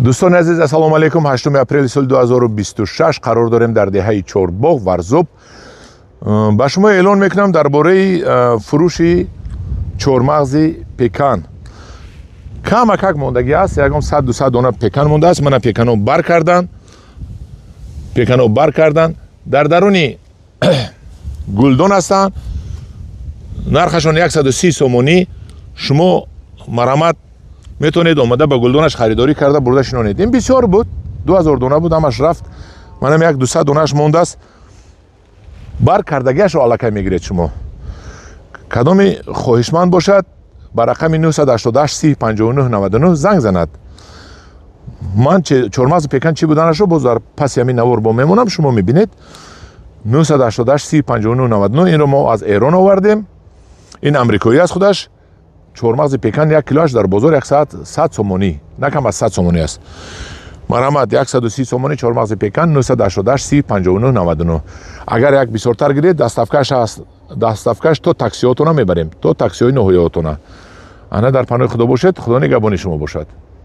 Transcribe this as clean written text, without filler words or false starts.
دوستان عزیز السلام علیکم. 8 اپریل سال 2026 قرار داریم در دهه چهارباغ ورزوب. با شما اعلان میکنم درباره فروش چهارمغز پیکان. کمک موندگی است. یکم 100-200 دانه پیکان مونده است. من پیکانو بر کردن در درونی گلدان هستند. نرخشان 130 سومونی. شما مرامت میتونید اومده با گلدانش خریداری کرده برده شنونید. این بسیار بود، 2000 دانه بود، همش رفت. منم 100-200 دانهش مونده است. بر کردگیش رو علاقه میگیرید. شما کدامی خواهشمند باشد با رقم 988 30 59 99 زنگ زند. من چهارمغز پیکان چی بودنش رو باز در پس همین نوار با میمونم. شما میبینید 988 30 59 99. این رو ما از ایران آوردیم. این امریکایی است خودش. چهارمغز پیکان 1 کیلوش در بازار 100 سومونی، نه کم از 100 سومونی است. مرامت 130 سومونی چهارمغز پیکان 988 30 59 99. اگر یک بسیارتر گیرید دستافکش است. دستافکش تو تاکسیاتون میبریم، تو تاکسی های نهاییاتون. انا در پناه خدا باشد، خدا نگهبان شما باشد.